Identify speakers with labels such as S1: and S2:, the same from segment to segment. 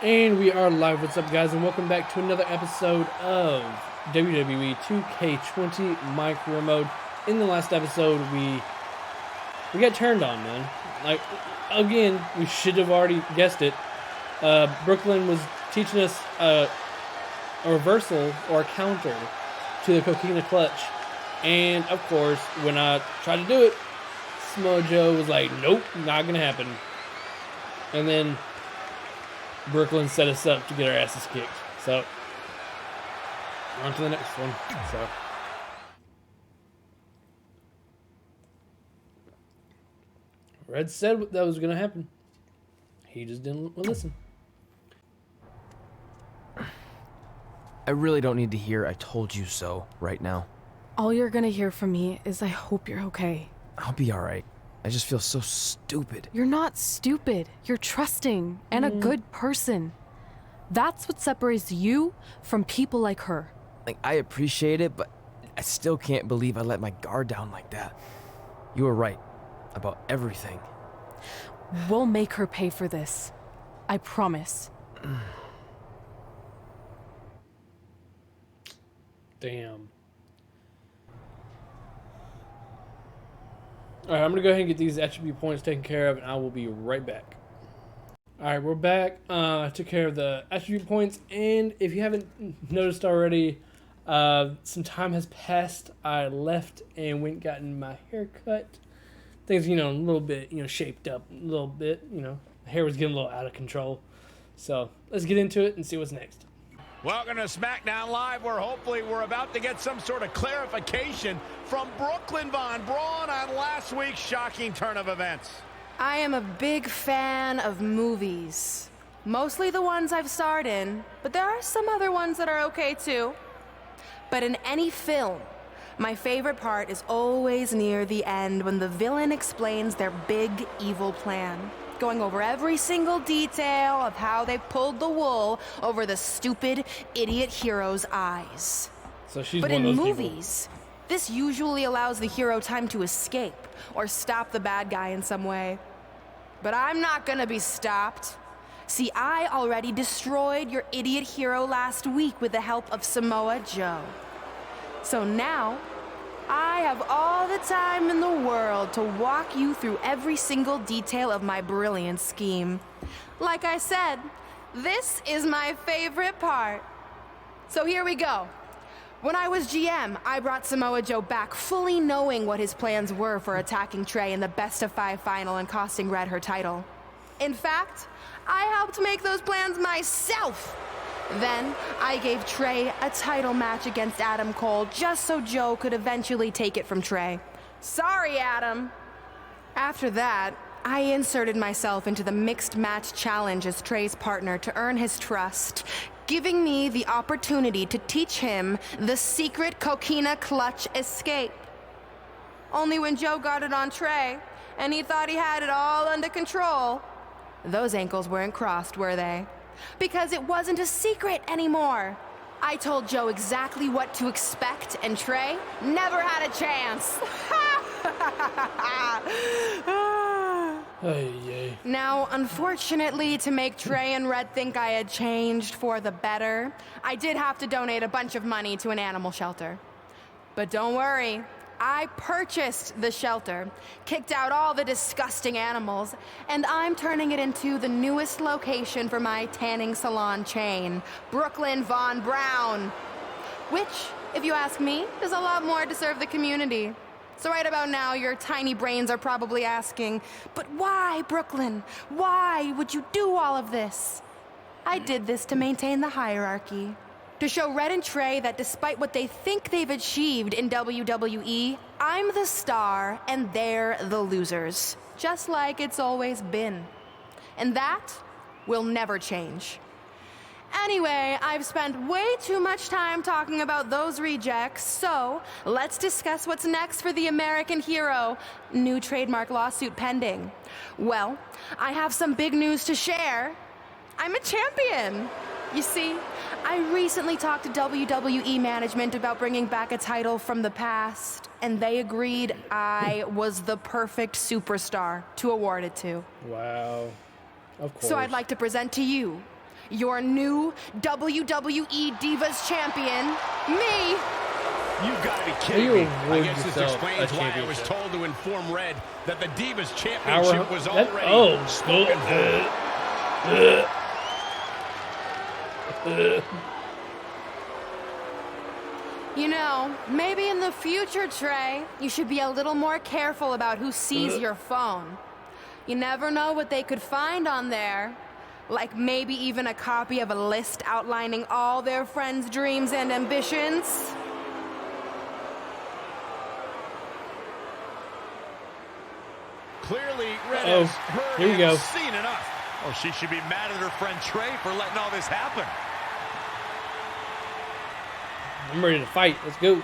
S1: And we are live. What's up, guys? And welcome back to another episode of WWE 2K20 MyCareer mode. In the last episode, we got turned on, man. Like, again, we should have already guessed it. Brooklyn was teaching us a reversal or a counter to the Coquina Clutch. And, of course, when I tried to do it, Samoa Joe was like, nope, not going to happen. And then Brooklyn set us up to get our asses kicked. So, on to the next one. So, Red said that was going to happen. He just didn't listen.
S2: I really don't need to hear "I told you so" right now.
S3: All you're gonna hear from me is I hope you're okay.
S2: I'll be alright. I just feel so stupid.
S3: You're not stupid. You're trusting and a good person. That's what separates you from people like her.
S2: Like, I appreciate it, but I still can't believe I let my guard down like that. You were right about everything.
S3: We'll make her pay for this. I promise.
S1: Damn. Alright, I'm going to go ahead and get these attribute points taken care of, and I will be right back. Alright, we're back. I took care of the attribute points, and if you haven't noticed already, some time has passed. I left and went and gotten my hair cut. Things, a little bit, shaped up a little bit, the hair was getting a little out of control. So, let's get into it and see what's next.
S4: Welcome to SmackDown Live, where hopefully we're about to get some sort of clarification from Brooklyn Von Braun on last week's shocking turn of events.
S5: I am a big fan of movies. Mostly the ones I've starred in, but there are some other ones that are okay too. But in any film, my favorite part is always near the end when the villain explains their big evil plan, going over every single detail of how they pulled the wool over the stupid idiot hero's eyes.
S1: So she's
S5: But
S1: one
S5: in
S1: of those
S5: movies, this usually allows the hero time to escape or stop the bad guy in some way. But I'm not gonna be stopped. See, I already destroyed your idiot hero last week with the help of Samoa Joe. So now, I have all the time in the world to walk you through every single detail of my brilliant scheme. Like I said, this is my favorite part. So here we go. When I was GM, I brought Samoa Joe back fully knowing what his plans were for attacking Trey in the best-of-5 final and costing Red her title. In fact, I helped make those plans myself. Then, I gave Trey a title match against Adam Cole just so Joe could eventually take it from Trey. Sorry, Adam. After that, I inserted myself into the mixed match challenge as Trey's partner to earn his trust, giving me the opportunity to teach him the secret Coquina Clutch escape. Only when Joe got it on Trey, and he thought he had it all under control, those ankles weren't crossed, were they? Because it wasn't a secret anymore. I told Joe exactly what to expect, and Trey never had a chance.
S1: Hey.
S5: Now, unfortunately, to make Trey and Red think I had changed for the better, I did have to donate a bunch of money to an animal shelter. But don't worry, I purchased the shelter, kicked out all the disgusting animals, and I'm turning it into the newest location for my tanning salon chain, Brooklyn Von Braun. Which, if you ask me, is a lot more to serve the community. So right about now, your tiny brains are probably asking, but why, Brooklyn? Why would you do all of this? I did this to maintain the hierarchy. To show Red and Trey that despite what they think they've achieved in WWE, I'm the star and they're the losers. Just like it's always been. And that will never change. Anyway, I've spent way too much time talking about those rejects, so let's discuss what's next for the American hero. New trademark lawsuit pending. Well, I have some big news to share. I'm a champion. You see, I recently talked to WWE management about bringing back a title from the past, and they agreed I was the perfect superstar to award it to.
S1: Wow. Of course.
S5: So I'd like to present to you your new WWE Divas champion, me.
S4: You've got to be kidding me. I
S1: award
S4: guess this
S1: yourself
S4: explains
S1: a
S4: why I was
S1: championship.
S4: told to inform Red that the Divas championship was already
S1: oh,
S4: spoken for.
S5: You know, maybe in the future, Trey, you should be a little more careful about who sees your phone. You never know what they could find on there. Like maybe even a copy of a list outlining all their friends' dreams and ambitions.
S4: Clearly, Red
S1: Uh-oh.
S4: has heard
S1: Here we go.
S4: and seen enough. Oh, she should be mad at her friend Trey for letting all this happen.
S1: I'm ready to fight. Let's go.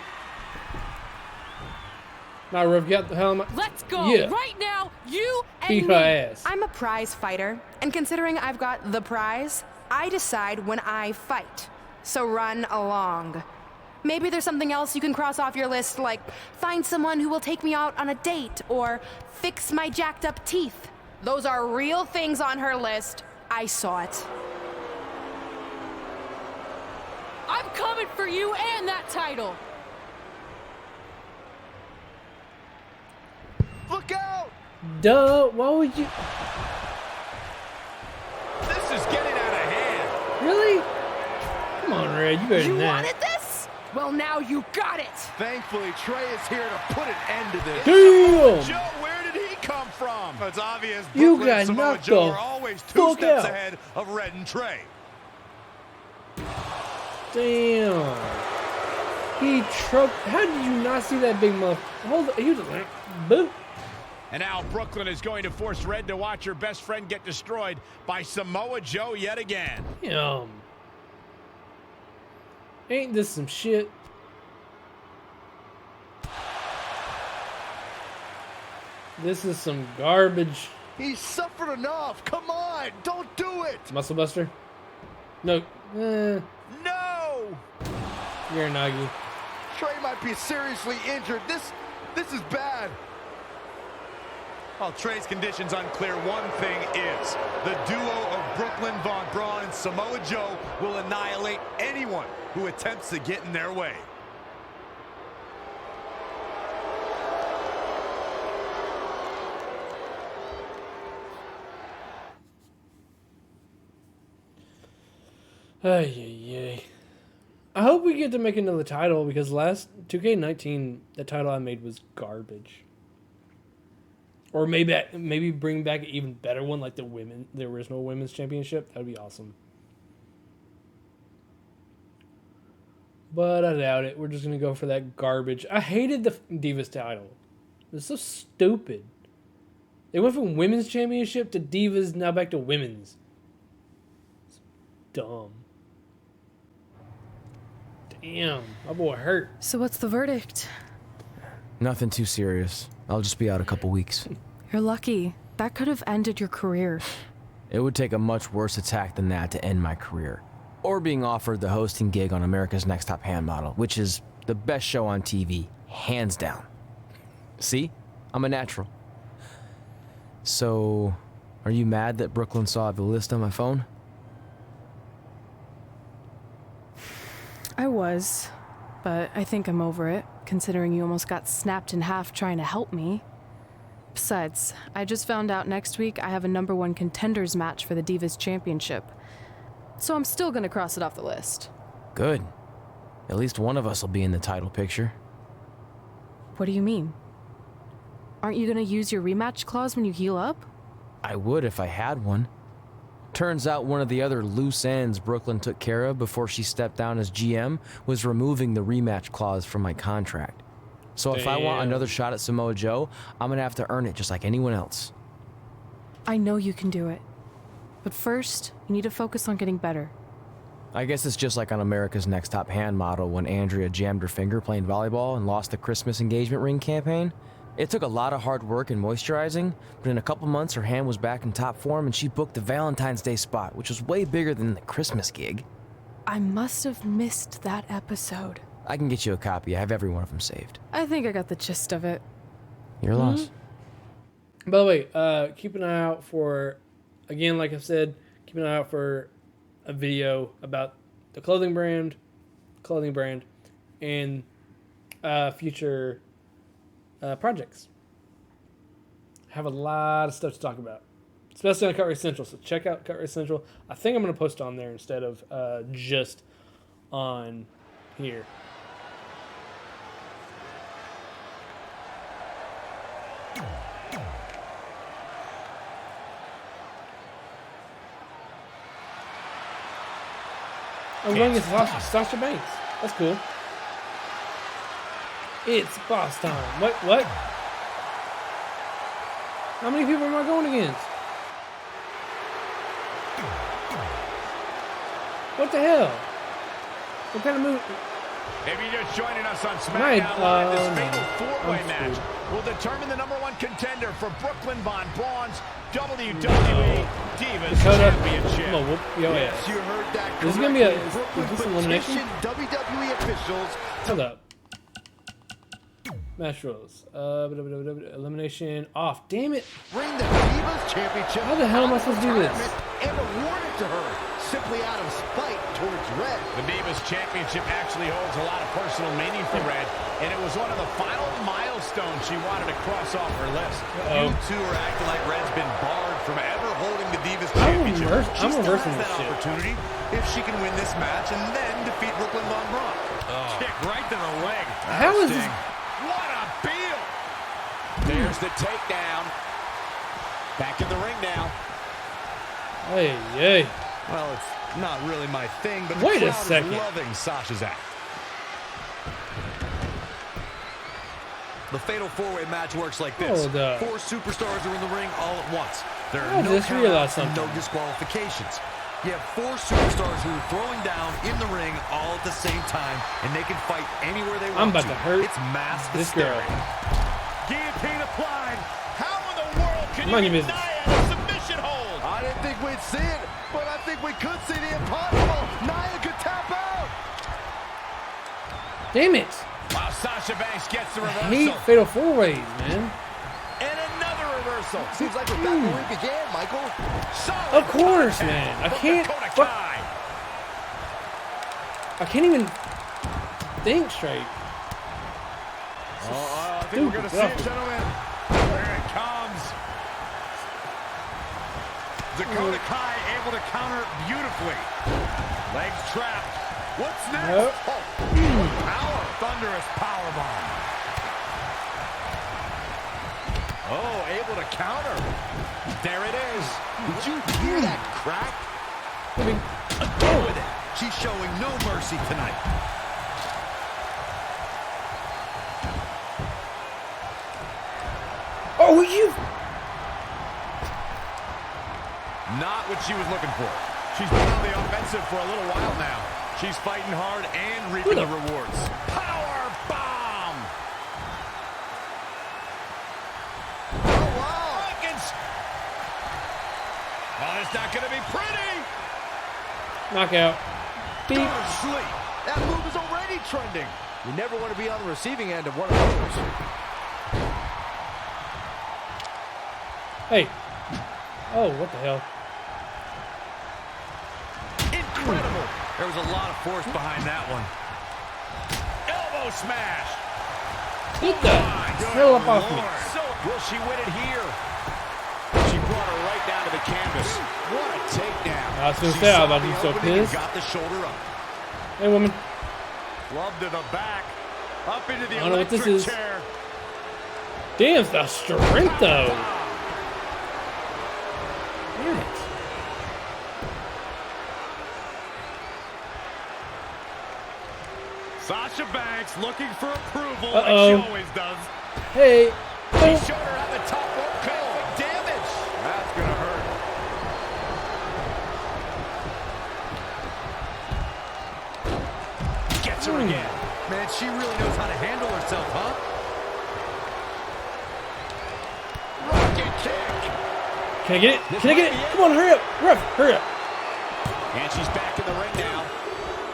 S1: Now, Rev, get the hell am I?
S3: Let's go
S1: Yeah.
S3: right now, you
S1: Beat
S3: and
S1: her
S3: me.
S1: ass.
S5: I'm a prize fighter, and considering I've got the prize, I decide when I fight. So run along. Maybe there's something else you can cross off your list, like find someone who will take me out on a date, or fix my jacked up teeth. Those are real things on her list. I saw it.
S3: I'm coming for you and that title.
S4: Look out!
S1: Duh, why would you?
S4: This is getting out of hand.
S1: Really? Come on, Red, you better
S5: You
S1: than that.
S5: wanted this? Well, now you got it.
S4: Thankfully, Trey is here to put an end to this.
S1: Damn!
S4: Joe, where did he come from? It's obvious.
S1: You
S4: Brooklyn
S1: got
S4: and Samoa
S1: knocked
S4: Joe
S1: the
S4: are always two
S1: fuck
S4: steps
S1: out.
S4: ahead of Red and Trey.
S1: Damn. He truck. How did you not see that big muff? Hold on. He was like, boop.
S4: And now Brooklyn is going to force Red to watch her best friend get destroyed by Samoa Joe yet again.
S1: Damn. Ain't this some shit? This is some garbage.
S6: He's suffered enough. Come on, don't do it.
S1: Muscle Buster? No.
S4: No!
S1: You're a Nagi.
S6: Trey might be seriously injured. This is bad.
S4: While Trey's condition's unclear, one thing is, the duo of Brooklyn Von Braun and Samoa Joe will annihilate anyone who attempts to get in their way.
S1: Ay, ay, ay. I hope we get to make another title because last 2K19, the title I made was garbage. Or maybe bring back an even better one like the original women's championship. That would be awesome. But I doubt it. We're just gonna go for that garbage. I hated the Divas title. It's so stupid. They went from women's championship to Divas, now back to women's. It's dumb. Damn, my boy hurt.
S3: So what's the verdict?
S2: Nothing too serious. I'll just be out a couple weeks.
S3: You're lucky. That could have ended your career.
S2: It would take a much worse attack than that to end my career. Or being offered the hosting gig on America's Next Top Hand Model, which is the best show on TV, hands down. See? I'm a natural. So, are you mad that Brooklyn saw the list on my phone?
S3: I was, but I think I'm over it, considering you almost got snapped in half trying to help me. Besides, I just found out next week I have a #1 contenders match for the Divas Championship. So I'm still gonna cross it off the list.
S2: Good. At least one of us will be in the title picture.
S3: What do you mean? Aren't you gonna use your rematch clause when you heal up?
S2: I would if I had one. Turns out one of the other loose ends Brooklyn took care of before she stepped down as GM was removing the rematch clause from my contract. So if I want
S1: Damn.
S2: another shot at Samoa Joe, I'm gonna have to earn it just like anyone else.
S3: I know you can do it. But first, you need to focus on getting better.
S2: I guess it's just like on America's Next Top Hand Model when Andrea jammed her finger playing volleyball and lost the Christmas engagement ring campaign. It took a lot of hard work and moisturizing, but in a couple months her hand was back in top form and she booked the Valentine's Day spot, which was way bigger than the Christmas gig.
S3: I must have missed that episode.
S2: I can get you a copy. I have every one of them saved.
S3: I think I got the gist of it.
S2: Your loss.
S1: By the way, keep an eye out for, again, like I said, keep an eye out for a video about the clothing brand, and future projects. Have a lot of stuff to talk about, especially on CutrightCentral. So check out CutrightCentral. I think I'm going to post on there instead of just on here. I'm going against Sasha Banks. That's cool. It's boss time. What? How many people am I going against? What the hell? What kind of move?
S4: If you're just joining us on SmackDown Live, this fatal four-way match will determine the #1 contender for Brooklyn Von Braun's WWE Divas Championship.
S1: I'm gonna whoop your ass.
S6: You heard that.
S1: This is gonna be a
S6: Brooklyn
S1: is this elimination?
S6: petitioned WWE officials.
S1: Hold up. Match rules. Elimination off. Damn it.
S6: Bring the Divas Championship.
S1: How the hell am I supposed to do this?
S6: And award it to her simply out of spite towards Red.
S4: The Divas Championship actually holds a lot of personal meaning for Red, and it was one of the final milestones she wanted to cross off her list. You two are acting like Red's been barred from ever holding the Divas Championship.
S1: I'm
S4: She still
S1: reversing
S4: has
S1: this
S4: that
S1: shit.
S4: opportunity if she can win this match and then defeat Brooklyn Von Braun. Kick right to the leg.
S1: How is this?
S4: What a deal! There's the takedown. Back in the ring now.
S1: Hey.
S4: Well, it's not really my thing, but
S1: Wait
S4: the
S1: a
S4: crowd
S1: second.
S4: is loving Sasha's act.
S7: The fatal four-way match works like this.
S1: Hold up.
S7: 4 superstars are in the ring all at once. There
S1: I
S7: are no
S1: just realized
S7: countouts and no
S1: something.
S7: disqualifications. You have 4 superstars who are throwing down in the ring all at the same time, and they can fight anywhere they want
S1: I'm about to hurt
S7: It's mass
S1: this girl.
S7: hysteria.
S4: Guillotine applied. How in the world can
S1: Mind
S4: you
S1: your
S4: deny
S1: business.
S4: it? A submission hold.
S6: I didn't think we'd see it, but I think we could see the impossible. Nia could tap out.
S1: Damn it.
S4: Wow, Sasha Banks gets the
S1: I
S4: reversal.
S1: hate fatal four ways, man.
S4: And another reversal.
S6: Seems like we're back where we began, Michael.
S4: Solid
S1: Of course,
S4: contact
S1: man. I
S4: from
S1: can't.
S4: Dakota
S1: Fuck.
S4: Kai.
S1: I can't even think straight.
S4: I think we're going to see it, gentlemen. There it comes. Dakota Kai able to counter beautifully. Legs trapped. What's next?
S1: Nope.
S4: Power. Thunderous powerbomb. Oh, able to counter. There it is.
S6: Did you hear that crack?
S7: Go with it. She's showing no mercy tonight.
S1: Oh, you.
S4: Not what she was looking for. She's been on the offensive for a little while now. She's fighting hard and reaping the rewards. Power bomb!
S6: Oh, wow.
S4: Oh, it's not going to be pretty.
S1: Knockout. Beep.
S4: Go to sleep.
S6: That move is already trending. You never want to be on the receiving end of one of those.
S1: Hey. Oh, what the hell?
S4: Incredible.
S7: There was a lot of force behind that one.
S4: Elbow smash.
S1: Get the hell up off me.
S4: So, will she win it here? She brought her right down to the canvas. What a takedown.
S1: I was gonna
S4: She
S1: say, I was
S4: saw
S1: about to
S4: the
S1: be so
S4: opening and
S1: pissed.
S4: got the shoulder up.
S1: Hey, woman.
S4: Club to the back. Up into the
S1: I don't know what this
S4: electric
S1: is.
S4: chair.
S1: Damn, it's the strength, though. Damn it.
S4: Sasha Banks looking for approval
S1: Uh-oh.
S4: like she always does.
S1: Hey.
S4: He
S1: Oh.
S4: showed her at the top rope. Big damage. That's going to hurt. Gets her again.
S7: Man, she really knows how to handle herself, huh?
S4: Rocket kick.
S1: Can I get it? Can I get it? Come on, hurry up. Ref, hurry up.
S4: And she's back in the ring now.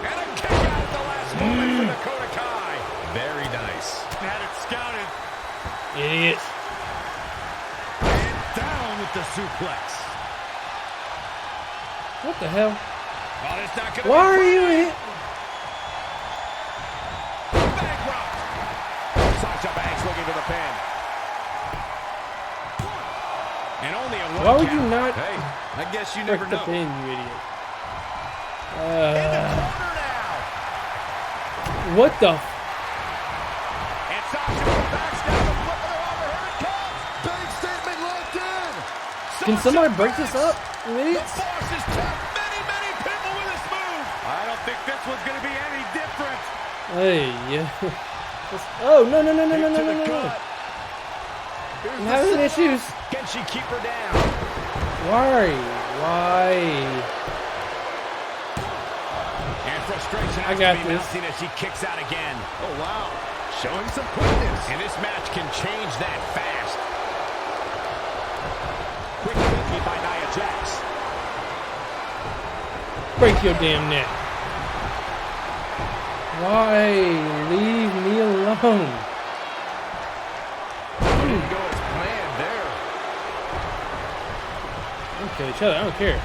S4: And a kick out at the last moment for Dakota Kai. Very nice. Had it scouted.
S1: Idiot.
S4: And down with the suplex.
S1: What the hell?
S7: Oh, it's not gonna
S1: Why are you hit?
S4: Bankrupt. Sasha Banks looking for the pin. And only a one
S1: Why would
S4: count.
S1: you not
S7: Hey, I guess you
S1: break
S7: never
S1: the
S7: know.
S1: pin, you idiot?
S4: In the corner now.
S1: What the?
S4: And Sasha backs down the flip of the overhead it comes.
S6: Big statement locked in.
S1: Can somebody break this up, you
S4: The
S1: idiots?
S4: boss has tapped many people with this move. I don't think this one's going to be any different.
S1: Hey, yeah. Oh, no.
S4: To the
S1: I'm
S4: gut.
S1: having issues.
S4: Can she keep her down?
S1: Why?
S4: And frustration
S1: I
S4: has
S1: got
S4: to be
S1: this.
S4: mounting as she kicks out again.
S6: Oh, wow. Showing some quickness.
S4: And this match can change that fast. Quick thinking by Nia Jax.
S1: Break your damn neck. Why? Leave me alone.
S6: Didn't go as planned there.
S1: Okay, each other. I don't care.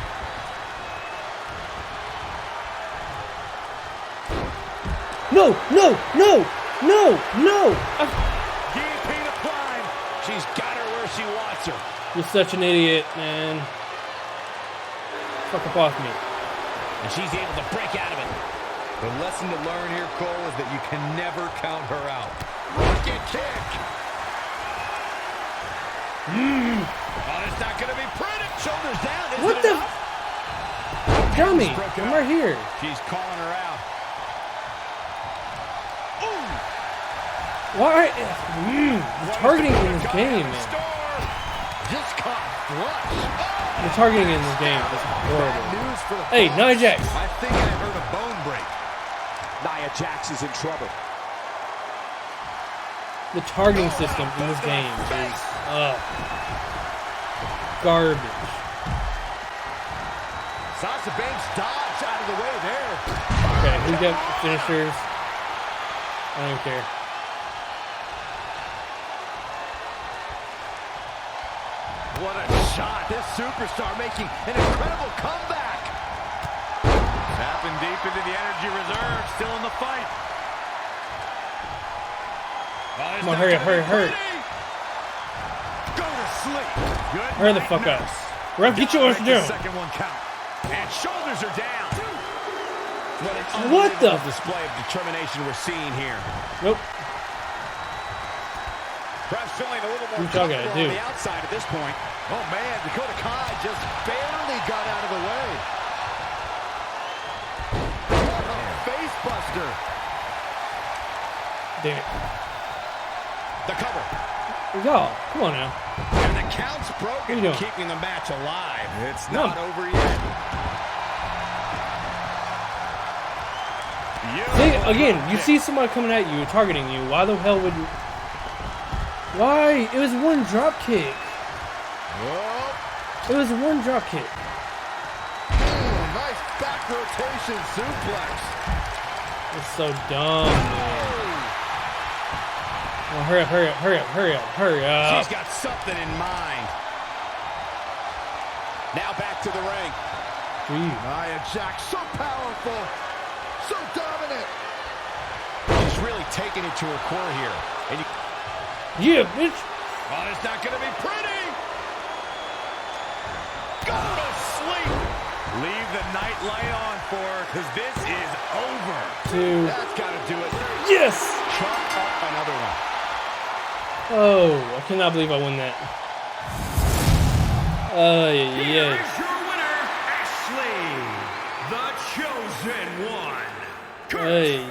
S1: No!
S4: Guillotine applied. She's got her where she wants her.
S1: You're such an idiot, man. Fuck up off me.
S4: And she's able to break out of it.
S7: The lesson to learn here, Cole, is that you can never count her out.
S4: Rocket kick. Oh, it's not going to be pretty. Shoulders down. Is
S1: What
S4: it
S1: the?
S4: enough?
S1: Dummy!
S4: Broken
S1: I'm
S4: up.
S1: right here.
S4: She's calling her out. Ooh.
S1: Why? The targeting in this game, man.
S6: Just caught flush.
S1: The targeting in this game is horrible.
S6: News for the
S1: Hey,
S6: Bucks.
S1: Nia Jax.
S7: I think I heard a bone break.
S4: Nia Jax is in trouble.
S1: The targeting system in this game is garbage.
S6: Sasha Banks dodged out of the way there.
S1: Okay, who got finishers? I don't care.
S6: What a shot. This superstar making an incredible comeback.
S4: Tapping deep into the energy reserve. Still in the fight. Oh,
S1: Come on, hurry up.
S4: Go to sleep. Good
S1: Hurry the
S4: night,
S1: fuck up.
S4: nurse.
S1: Ref, get yours
S4: Gotta make the
S1: down.
S4: second one count. And shoulders are down.
S1: What the?
S4: Display of determination we're seeing here.
S1: Nope.
S4: Perhaps feeling a little more
S1: What y'all gotta
S4: comfortable on
S1: do?
S4: the outside at this point.
S6: Oh, man. Dakota Kai just barely got out of the way. What a face buster.
S1: Damn it.
S4: The cover.
S1: Y'all, come on now.
S4: And the count's
S1: What
S4: broken,
S1: are you doing?
S4: keeping the match alive.
S7: It's
S1: No.
S7: not over yet.
S1: See, again, you see somebody coming at you, targeting you. Why the hell would you? Why? It was one drop kick.
S6: Whoa.
S1: It was one drop kick.
S6: Nice back rotation suplex.
S1: It's so dumb, man. Oh, hurry up.
S4: She's got something in mind. Now back to the ring.
S1: Gee.
S6: Nia Jax, so powerful, so dominant.
S4: She's really taking it to her core here. And
S1: Yeah, bitch.
S4: oh, it's not going to be pretty. Go to sleep. Leave the night light on for her, because this is over.
S1: Two.
S4: That's got to do it.
S1: Yes.
S4: Chalk up another one.
S1: Oh, I cannot believe I won that. Oh, yeah.
S8: Here is your winner, Ashley, the chosen one.
S1: Hey.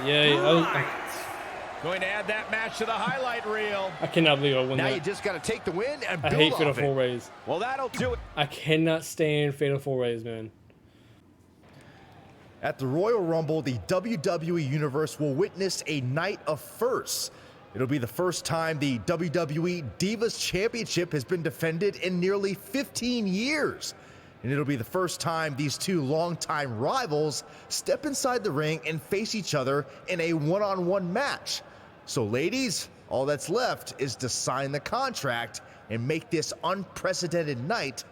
S4: Going to add that match to the highlight reel.
S1: I cannot believe I won
S6: Now you
S1: that.
S6: just got to take the win and
S1: I
S6: build
S1: hate
S6: off
S1: Fatal
S6: it.
S1: 4-Ways.
S4: Well, that'll do it.
S1: I cannot stand Fatal 4-Ways, man.
S9: At the Royal Rumble, the WWE Universe will witness a night of firsts. It'll be the first time the WWE Divas Championship has been defended in nearly 15 years. And it'll be the first time these two longtime rivals step inside the ring and face each other in a one-on-one match. So ladies, all that's left is to sign the contract and make this unprecedented night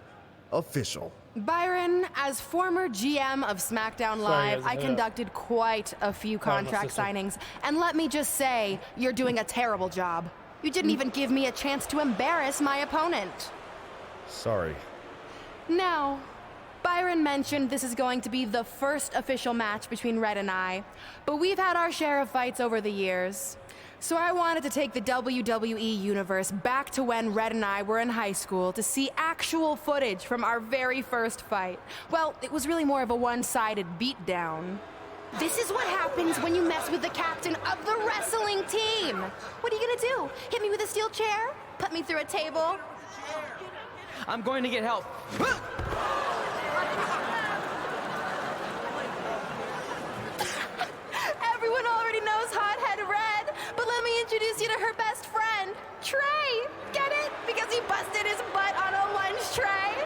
S9: official.
S5: Byron, as former GM of SmackDown Live,
S1: guys,
S5: I conducted quite a few contract
S1: sister.
S5: signings, and let me just say, you're doing a terrible job. You didn't even give me a chance to embarrass my opponent.
S9: Sorry.
S5: Now, Byron mentioned this is going to be the first official match between Red and I, but we've had our share of fights over the years. So I wanted to take the WWE Universe back to when Red and I were in high school to see actual footage from our very first fight. Well, it was really more of a one-sided beatdown. This is what happens when you mess with the captain of the wrestling team. What are you gonna do? Hit me with a steel chair? Put me through a table?
S2: I'm going to get help.
S5: Everyone already knows Hothead Red, but let me introduce you to her best friend, Trey. Get it? Because he busted his butt on a lunch tray.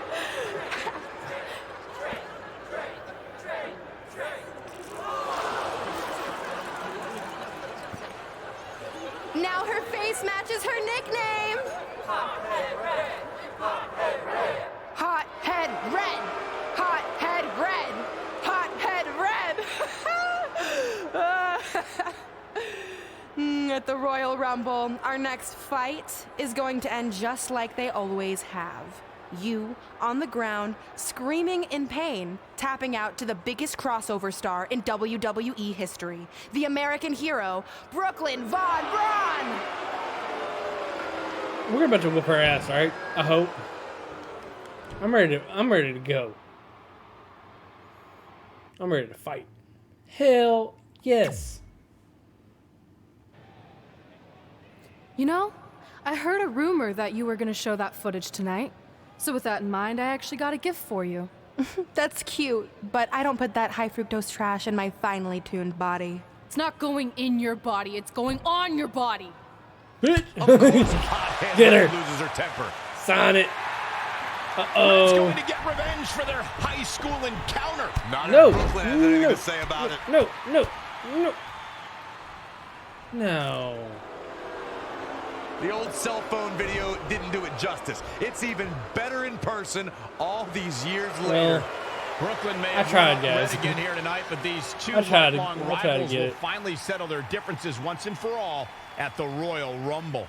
S5: Now her face matches her nickname. Hothead Red. Hothead Red. Hothead Red. Hothead Red. Hothead Red. At the Royal Rumble, our next fight is going to end just like they always have. You, on the ground, screaming in pain, tapping out to the biggest crossover star in WWE history, the American hero, Brooklyn Von Braun!
S1: We're about to whoop her ass, alright? I hope. I'm ready to go. I'm ready to fight. Hell yes.
S3: You know, I heard a rumor that you were going to show that footage tonight. So with that in mind, I actually got a gift for you.
S5: That's cute, but I don't put that high fructose trash in my finely tuned body.
S3: It's not going in your body, it's going on your body.
S1: Bitch.
S4: Of course, Hothead
S1: Get
S4: Red
S1: her.
S4: loses her temper.
S1: Sign it.
S6: Red's
S1: Uh-oh.
S6: going to get revenge for their high school encounter.
S4: Not
S1: No.
S4: if Brooklyn has anything
S1: No.
S4: to say about it.
S1: No. No.
S4: The old cell phone video didn't do it justice. It's even better in person all these years later.
S1: Well,
S6: Brooklyn may
S1: I
S6: have
S1: tried,
S6: run
S1: guys.
S6: Red again here tonight, but these two
S1: I tried to
S6: lifelong
S1: get
S6: rivals will
S1: it.
S6: finally settle their differences once and for all at the Royal Rumble.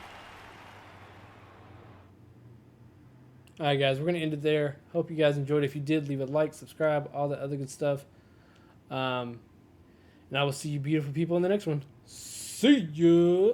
S1: all right, guys, we're going to end it there. Hope you guys enjoyed. If you did, leave a like, subscribe, all that other good stuff. And I will see you beautiful people in the next one. See ya.